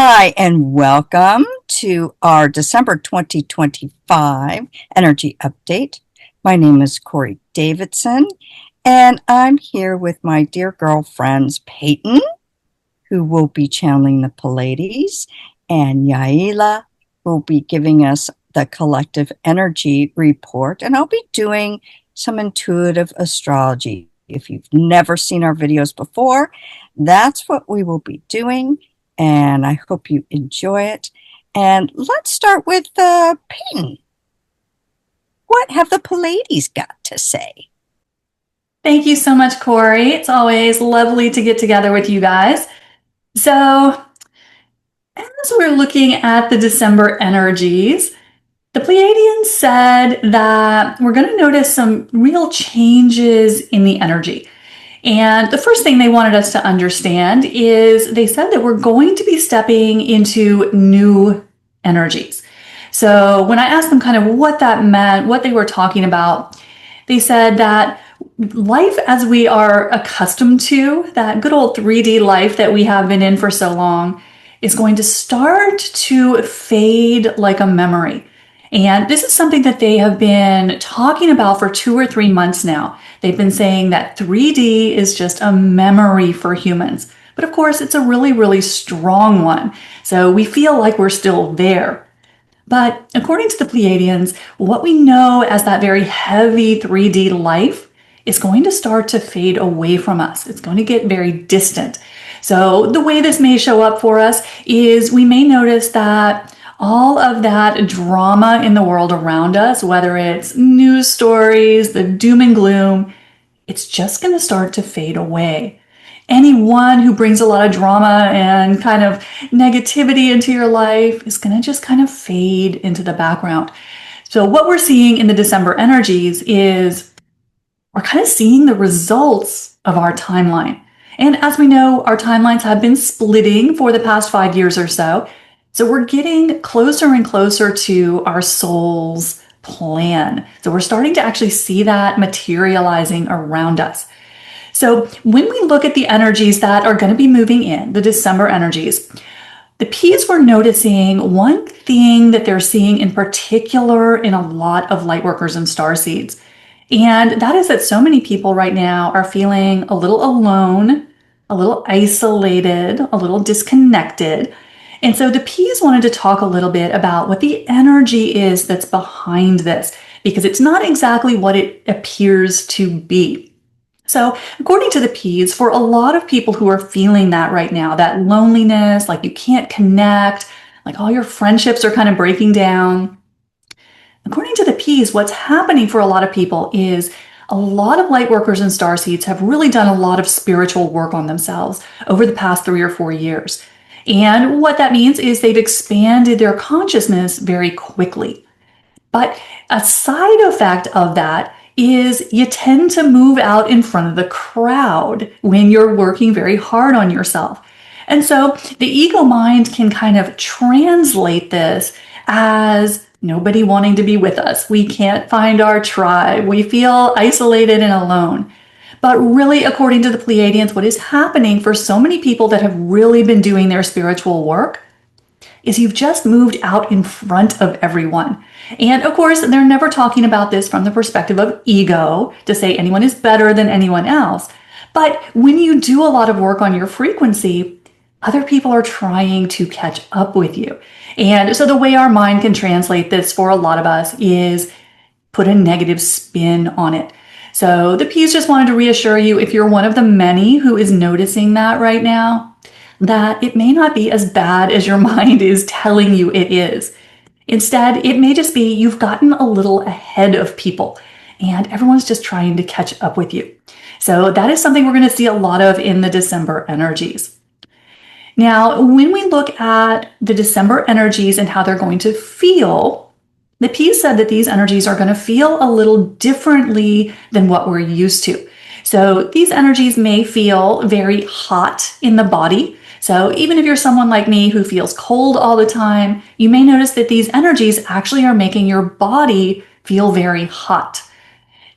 Hi, and welcome to our December 2025 Energy Update. My name is Corey Davidson, and I'm here with my dear girlfriends, Peyton, who will be channeling the Pleiades, and Yaela, who will be giving us the collective energy report. And I'll be doing some intuitive astrology. If you've never seen our videos before, that's what we will be doing. And I hope you enjoy it. And let's start with Peyton. What have the Pleiades got to say? Thank you so much, Corey. It's always lovely to get together with you guys. So, as we're looking at the December energies, the Pleiadians said that we're going to notice some real changes in the energy. And the first thing they wanted us to understand is they said that we're going to be stepping into new energies. So when I asked them kind of what that meant, what they were talking about, they said that life as we are accustomed to, that good old 3D life that we have been in for so long, is going to start to fade like a memory. And this is something that they have been talking about for 2 or 3 months now. They've been saying that 3D is just a memory for humans. But of course, it's a really, really strong one. So we feel like we're still there. But according to the Pleiadians, what we know as that very heavy 3D life is going to start to fade away from us. It's going to get very distant. So the way this may show up for us is we may notice that all of that drama in the world around us, whether it's news stories, the doom and gloom, it's just going to start to fade away. Anyone who brings a lot of drama and kind of negativity into your life is going to just kind of fade into the background. So what we're seeing in the December energies is we're kind of seeing the results of our timeline. And as we know, our timelines have been splitting for the past 5 years or so. So we're getting closer and closer to our soul's plan. So we're starting to actually see that materializing around us. So when we look at the energies that are going to be moving in, the December energies, the P's were noticing one thing that they're seeing in particular in a lot of light workers and starseeds. And that is that so many people right now are feeling a little alone, a little isolated, a little disconnected. And so the P's wanted to talk a little bit about what the energy is that's behind this, because it's not exactly what it appears to be. So according to the P's, for a lot of people who are feeling that right now, that loneliness, like you can't connect, like all your friendships are kind of breaking down. According to the P's, what's happening for a lot of people is a lot of light workers and starseeds have really done a lot of spiritual work on themselves over the past 3 or 4 years. And what that means is they've expanded their consciousness very quickly. But a side effect of that is you tend to move out in front of the crowd when you're working very hard on yourself. And so the ego mind can kind of translate this as nobody wanting to be with us. We can't find our tribe. We feel isolated and alone. But really, according to the Pleiadians, what is happening for so many people that have really been doing their spiritual work is you've just moved out in front of everyone. And of course, they're never talking about this from the perspective of ego to say anyone is better than anyone else. But when you do a lot of work on your frequency, other people are trying to catch up with you. And so the way our mind can translate this for a lot of us is put a negative spin on it. So the P's just wanted to reassure you, if you're one of the many who is noticing that right now, that it may not be as bad as your mind is telling you it is. Instead, it may just be you've gotten a little ahead of people and everyone's just trying to catch up with you. So that is something we're going to see a lot of in the December energies. Now, when we look at the December energies and how they're going to feel, the P said that these energies are going to feel a little differently than what we're used to. So these energies may feel very hot in the body. So even if you're someone like me who feels cold all the time, you may notice that these energies actually are making your body feel very hot.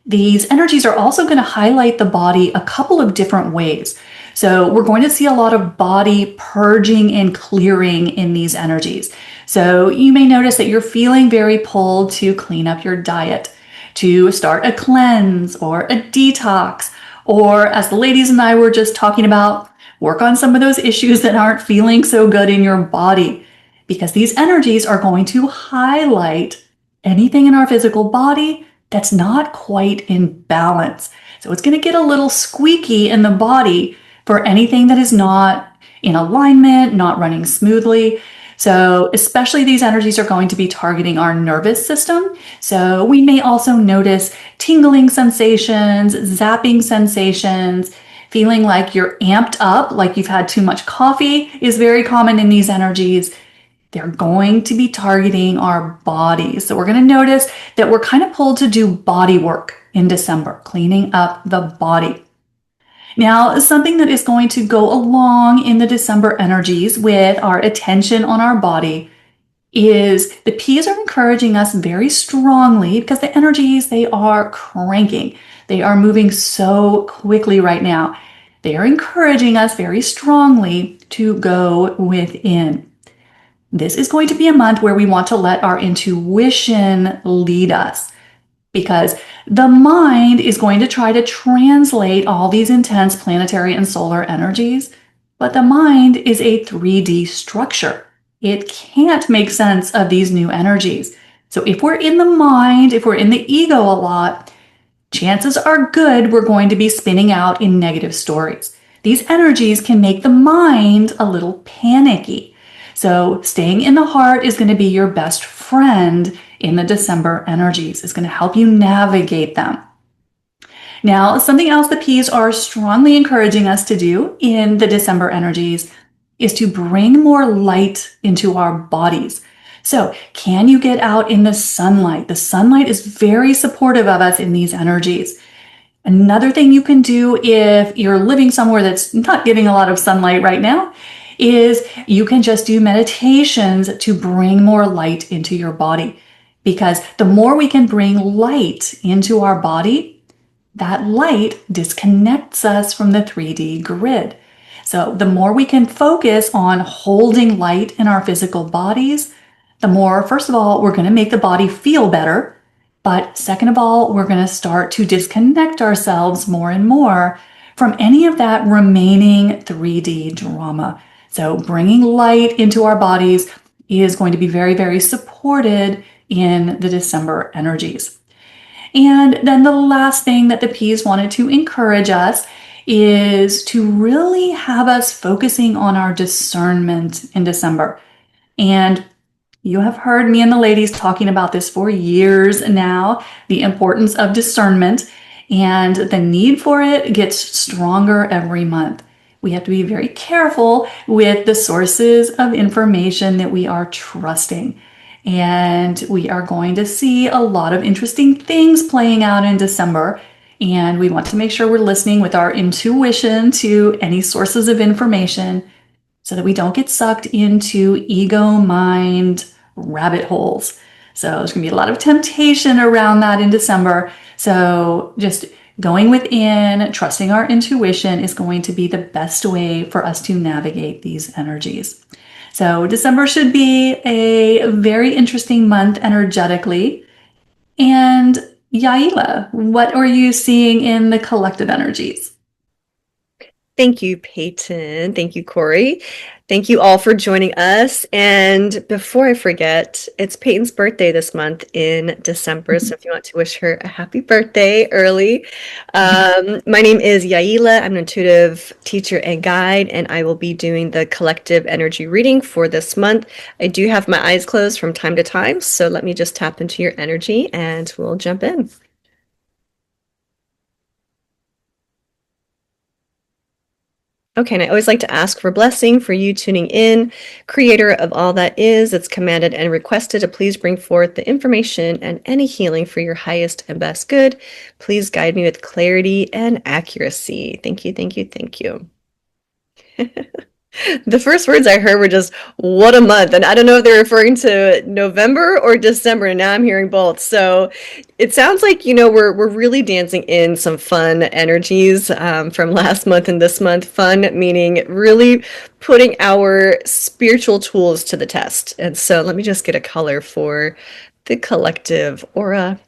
These energies are also going to highlight the body a couple of different ways. So we're going to see a lot of body purging and clearing in these energies. So you may notice that you're feeling very pulled to clean up your diet, to start a cleanse or a detox, or as the ladies and I were just talking about, work on some of those issues that aren't feeling so good in your body, because these energies are going to highlight anything in our physical body that's not quite in balance. So it's going to get a little squeaky in the body for anything that is not in alignment, not running smoothly. So especially these energies are going to be targeting our nervous system. So we may also notice tingling sensations, zapping sensations, feeling like you're amped up, like you've had too much coffee is very common in these energies. They're going to be targeting our bodies. So we're going to notice that we're kind of pulled to do body work in December, cleaning up the body. Now, something that is going to go along in the December energies with our attention on our body is the P's are encouraging us very strongly, because the energies, they are cranking. They are moving so quickly right now. They are encouraging us very strongly to go within. This is going to be a month where we want to let our intuition lead us, because the mind is going to try to translate all these intense planetary and solar energies, but the mind is a 3D structure. It can't make sense of these new energies. So if we're in the mind, if we're in the ego a lot, chances are good we're going to be spinning out in negative stories. These energies can make the mind a little panicky. So staying in the heart is going to be your best friend in the December energies. It's going to help you navigate them. Now, something else the P's are strongly encouraging us to do in the December energies is to bring more light into our bodies. So, can you get out in the sunlight? The sunlight is very supportive of us in these energies. Another thing you can do if you're living somewhere that's not getting a lot of sunlight right now is you can just do meditations to bring more light into your body. Because the more we can bring light into our body, that light disconnects us from the 3D grid. So the more we can focus on holding light in our physical bodies, the more, first of all, we're going to make the body feel better. But second of all, we're going to start to disconnect ourselves more and more from any of that remaining 3D drama. So bringing light into our bodies is going to be very, very supported in the December energies. And then the last thing that the P's wanted to encourage us is to really have us focusing on our discernment in December. And you have heard me and the ladies talking about this for years now, the importance of discernment, and the need for it gets stronger every month. We have to be very careful with the sources of information that we are trusting. And we are going to see a lot of interesting things playing out in December. And we want to make sure we're listening with our intuition to any sources of information so that we don't get sucked into ego mind rabbit holes. So there's going to be a lot of temptation around that in December. So just going within, trusting our intuition is going to be the best way for us to navigate these energies. So December should be a very interesting month energetically. And Yaila, what are you seeing in the collective energies? Thank you, Peyton. Thank you, Corey. Thank you all for joining us. And before I forget, it's Peyton's birthday this month in December. So if you want to wish her a happy birthday early. My name is Yaila. I'm an intuitive teacher and guide, and I will be doing the collective energy reading for this month. I do have my eyes closed from time to time, so let me just tap into your energy and we'll jump in. Okay, and I always like to ask for blessing for you tuning in. Creator of all that is, it's commanded and requested to please bring forth the information and any healing for your highest and best good. Please guide me with clarity and accuracy. Thank you, thank you, thank you. The first words I heard were just, what a month. And I don't know if they're referring to November or December. And now I'm hearing both. So it sounds like, we're really dancing in some fun energies from last month and this month. Fun meaning really putting our spiritual tools to the test. And so let me just get a color for the collective aura.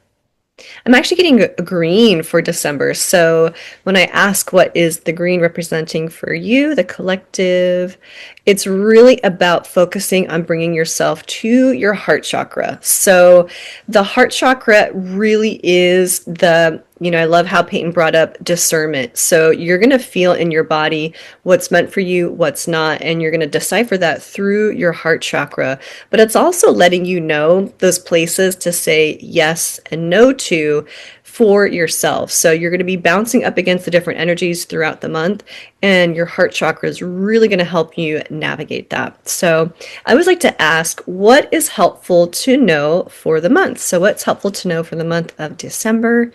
I'm actually getting a green for December. So when I ask what is the green representing for you, the collective, it's really about focusing on bringing yourself to your heart chakra. So the heart chakra really is I love how Peyton brought up discernment. So you're going to feel in your body what's meant for you, what's not, and you're going to decipher that through your heart chakra. But it's also letting you know those places to say yes and no to for yourself. So you're going to be bouncing up against the different energies throughout the month, and your heart chakra is really going to help you navigate that. So I always like to ask, what is helpful to know for the month? So what's helpful to know for the month of December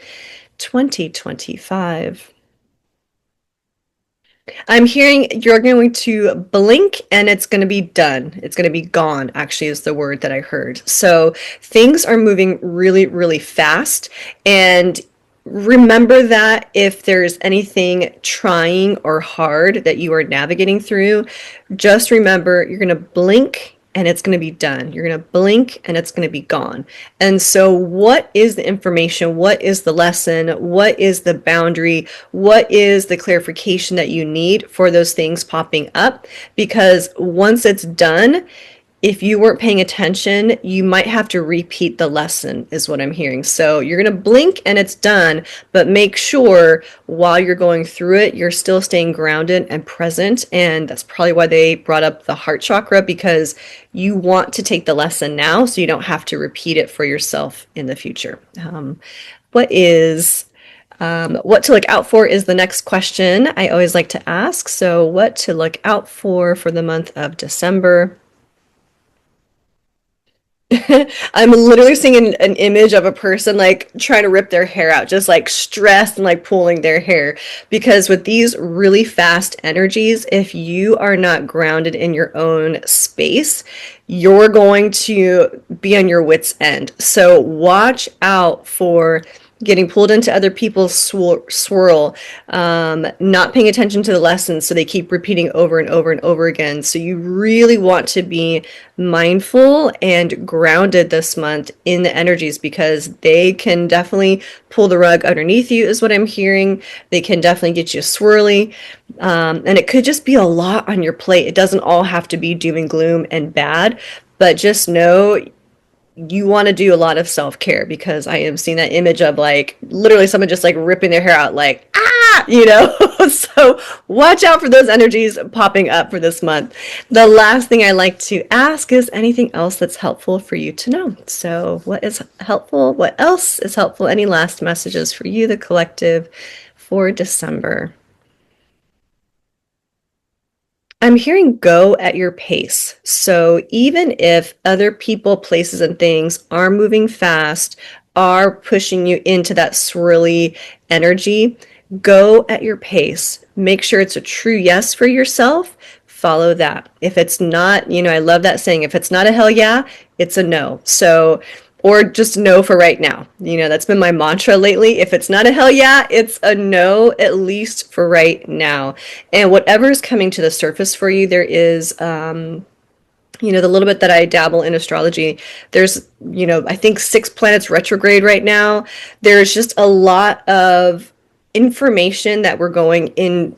2025? I'm hearing you're going to blink and it's going to be done. It's going to be gone, actually, is the word that I heard. So things are moving really, really fast. And remember that if there's anything trying or hard that you are navigating through, just remember you're going to blink and it's going to be done. You're going to blink and it's going to be gone. And so, what is the information? What is the lesson? What is the boundary? What is the clarification that you need for those things popping up? Because once it's done, if you weren't paying attention, you might have to repeat the lesson, is what I'm hearing. So you're going to blink and it's done, but make sure while you're going through it, you're still staying grounded and present. And that's probably why they brought up the heart chakra, because you want to take the lesson now so you don't have to repeat it for yourself in the future. What to look out for is the next question I always like to ask. So, what to look out for the month of December? I'm literally seeing an image of a person like trying to rip their hair out, just like stressed and like pulling their hair. Because with these really fast energies, if you are not grounded in your own space, you're going to be on your wits' end. So watch out for getting pulled into other people's swirl, not paying attention to the lessons, so they keep repeating over and over and over again. So you really want to be mindful and grounded this month in the energies, because they can definitely pull the rug underneath you, is what I'm hearing. They can definitely get you swirly. And it could just be a lot on your plate. It doesn't all have to be doom and gloom and bad, but just know you want to do a lot of self-care, because I am seeing that image of like literally someone just like ripping their hair out, like, so watch out for those energies popping up for this month. The last thing I like to ask is anything else that's helpful for you to know. So what is helpful? What else is helpful? Any last messages for you, the collective, for December? I'm hearing go at your pace. So even if other people, places, and things are moving fast, are pushing you into that swirly energy, go at your pace. Make sure it's a true yes for yourself. Follow that. If it's not, I love that saying, if it's not a hell yeah, it's a no. So, or just no for right now. That's been my mantra lately. If it's not a hell yeah, it's a no, at least for right now. And whatever's coming to the surface for you, there is, the little bit that I dabble in astrology, there's, I think 6 planets retrograde right now. There's just a lot of information that we're going in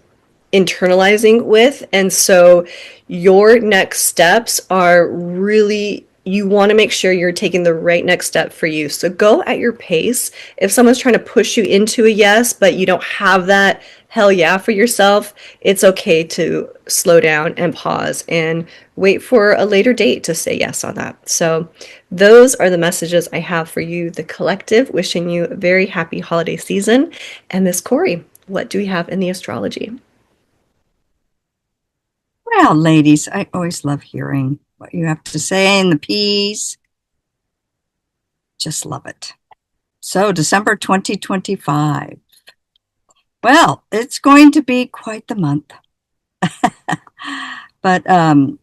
internalizing with. And so your next steps are really, you want to make sure you're taking the right next step for you. So go at your pace. If someone's trying to push you into a yes, but you don't have that hell yeah for yourself, it's okay to slow down and pause and wait for a later date to say yes on that. So those are the messages I have for you, the collective. Wishing you a very happy holiday season. And Miss Corey, what do we have in the astrology? Well, ladies, I always love hearing what you have to say in the piece. Just love it. So, December 2025. Well, it's going to be quite the month. But the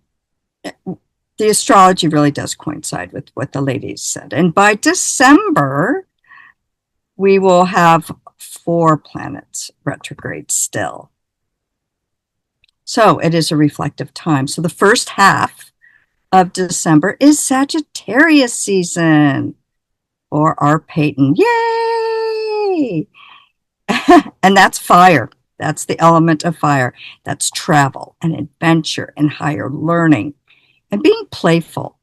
astrology really does coincide with what the ladies said. And by December, we will have 4 planets retrograde still. So it is a reflective time. So the first half of December is Sagittarius season for our Peyton. Yay! And that's fire. That's the element of fire. That's travel and adventure and higher learning and being playful.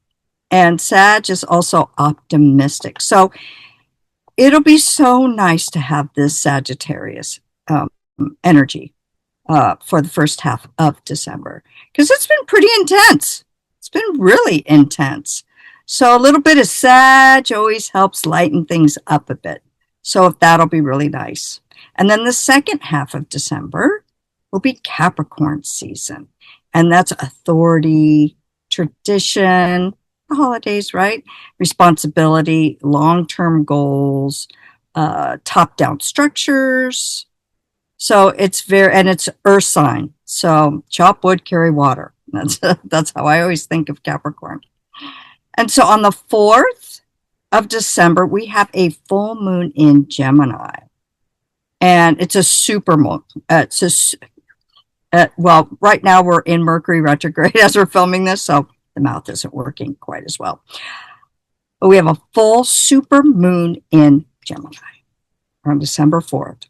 And Sag is also optimistic. So it'll be so nice to have this Sagittarius energy for the first half of December, because it's been pretty intense. It's been really intense. So a little bit of Sag always helps lighten things up a bit. So that'll be really nice. And then the second half of December will be Capricorn season. And that's authority, tradition, the holidays, right? Responsibility, long-term goals, top-down structures. So it's and it's earth sign. So chop wood, carry water. That's how I always think of Capricorn. And so on the 4th of December, we have a full moon in Gemini. And it's a super moon. Well, right now we're in Mercury retrograde as we're filming this, so the mouth isn't working quite as well. But we have a full super moon in Gemini on December 4th.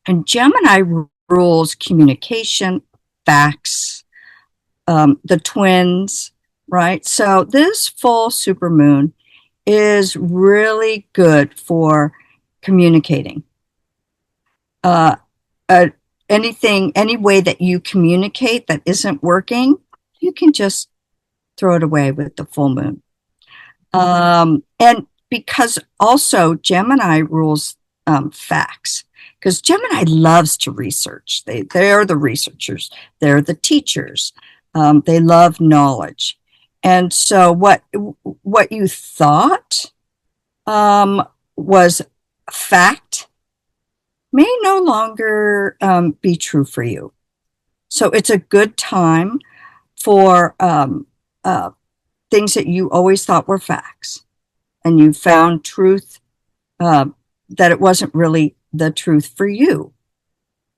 And Gemini rules communication, facts, the twins, right? So this full super moon is really good for communicating. Any way that you communicate that isn't working, you can just throw it away with the full moon. And because also Gemini rules facts, because Gemini loves to research. They're the researchers. They're the teachers. They love knowledge. And so what you thought was fact may no longer be true for you. So it's a good time for things that you always thought were facts, and you found truth that it wasn't really the truth for you.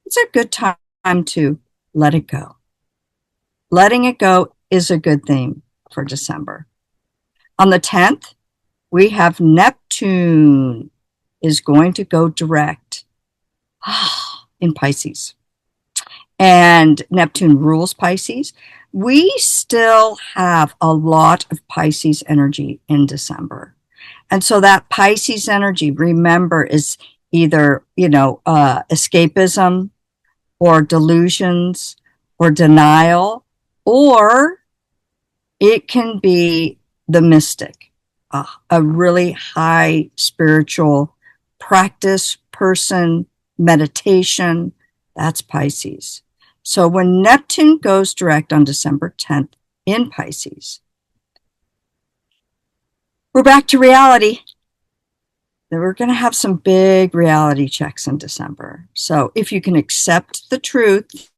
It's a good time to let it go. Letting it go is a good thing for December. On the 10th, we have Neptune is going to go direct in Pisces. And Neptune rules Pisces. We still have a lot of Pisces energy in December. And so that Pisces energy, remember, is either, escapism or delusions or denial, or it can be the mystic, a really high spiritual practice person, meditation. That's Pisces. So when Neptune goes direct on December 10th in Pisces, we're back to reality. We're going to have some big reality checks in December. So if you can accept the truth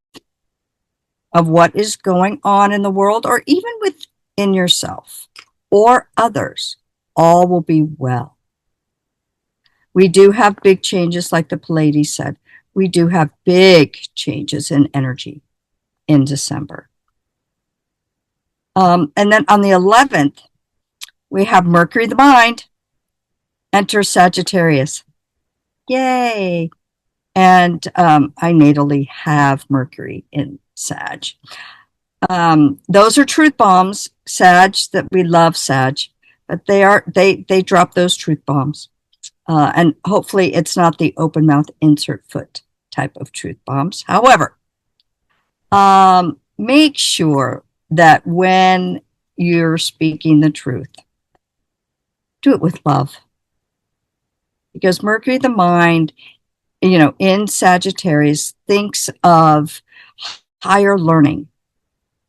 of what is going on in the world, or even within yourself or others, all will be well. We do have big changes, like the Pleiades said. We do have big changes in energy in December. And then on the 11th, we have Mercury, the mind, enter Sagittarius. Yay! And I natally have Mercury in Sag. Those are truth bombs, Sag, that we love Sag, but they drop those truth bombs. And hopefully it's not the open mouth insert foot type of truth bombs. However, make sure that when you're speaking the truth, do it with love. Because Mercury, the mind, in Sagittarius, thinks of higher learning,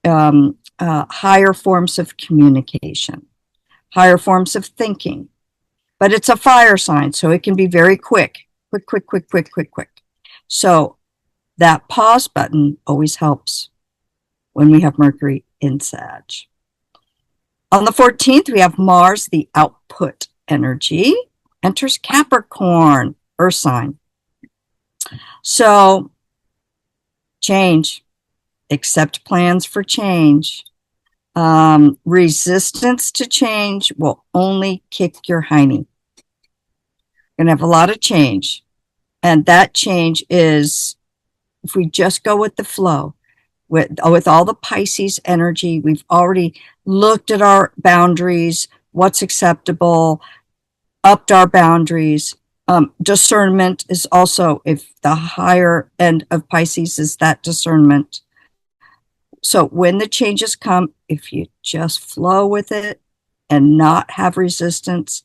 higher forms of communication, higher forms of thinking. But it's a fire sign, so it can be very quick. So that pause button always helps. when we have Mercury in Sag. On the 14th, we have Mars, the output energy, enters Capricorn, Earth sign. So, change. Accept plans for change. Resistance to change will only kick your hiney. You're going to have a lot of change. And that change is, if we just go with the flow, with all the Pisces energy, we've already looked at our boundaries, what's acceptable, upped our boundaries. Discernment is also, if the higher end of Pisces is that discernment. So when the changes come, if you just flow with it and not have resistance,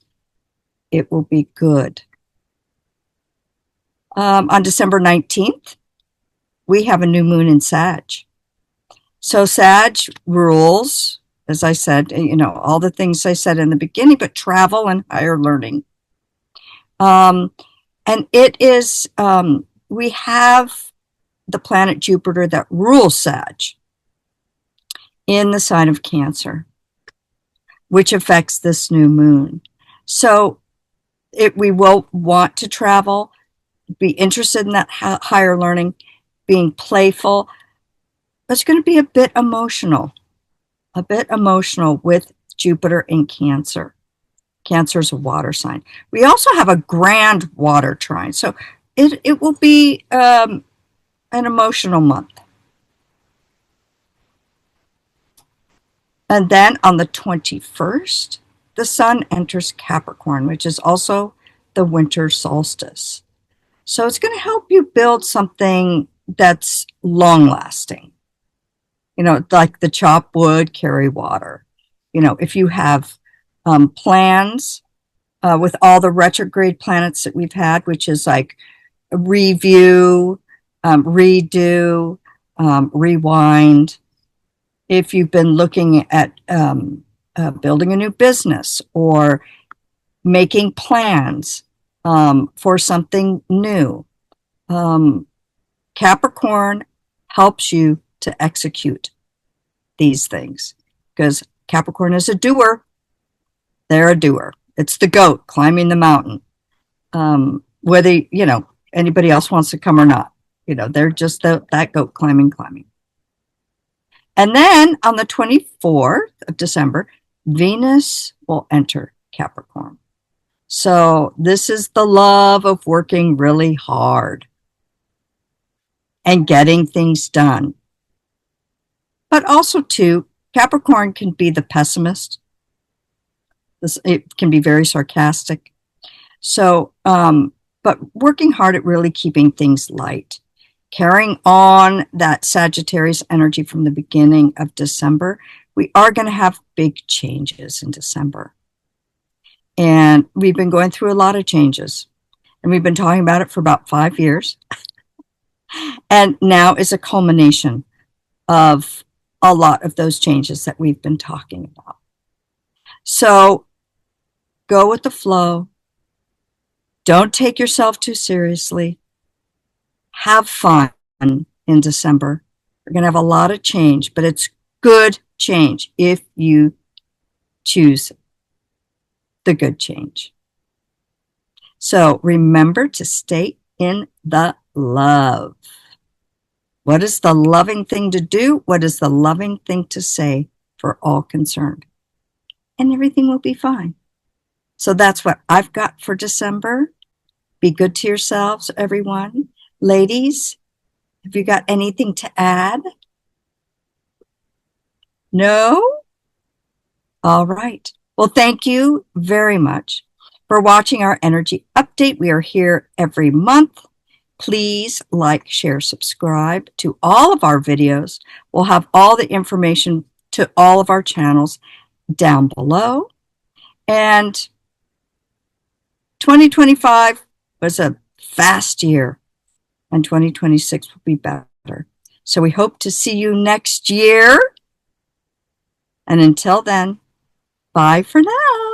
it will be good. On December 19th, we have a new moon in Sag. So Sag rules, as I said, all the things I said in the beginning, but travel and higher learning. And it is, we have the planet Jupiter that rules Sag in the sign of Cancer, which affects this new moon. So we will want to travel, be interested in that higher learning, being playful. It's going to be a bit emotional with Jupiter in Cancer. Cancer is a water sign. We also have a grand water trine. So it will be an emotional month. And then on the 21st, the sun enters Capricorn, which is also the winter solstice. So it's going to help you build something that's long lasting. Like the chop wood, carry water. If you have plans with all the retrograde planets that we've had, which is like review, redo, rewind. If you've been looking at building a new business or making plans for something new, Capricorn helps you to execute these things because Capricorn is a doer. They're a doer. It's the goat climbing the mountain. Whether, anybody else wants to come or not, they're just that goat climbing. And then on the 24th of December, Venus will enter Capricorn. So this is the love of working really hard and getting things done. But also, too, Capricorn can be the pessimist. It can be very sarcastic. So, but working hard at really keeping things light. Carrying on that Sagittarius energy from the beginning of December, we are going to have big changes in December. And we've been going through a lot of changes. And we've been talking about it for about 5 years. And now is a culmination of a lot of those changes that we've been talking about. So go with the flow. Don't take yourself too seriously. Have fun in December. We're going to have a lot of change, but it's good change if you choose the good change. So remember to stay in the love. What is the loving thing to do? What is the loving thing to say for all concerned? And everything will be fine. So that's what I've got for December. Be good to yourselves, everyone. Ladies, have you got anything to add? No? All right. Well, thank you very much for watching our energy update. We are here every month. Please like, share, subscribe to all of our videos. We'll have all the information to all of our channels down below. And 2025 was a fast year, and 2026 will be better. So we hope to see you next year. And until then, bye for now.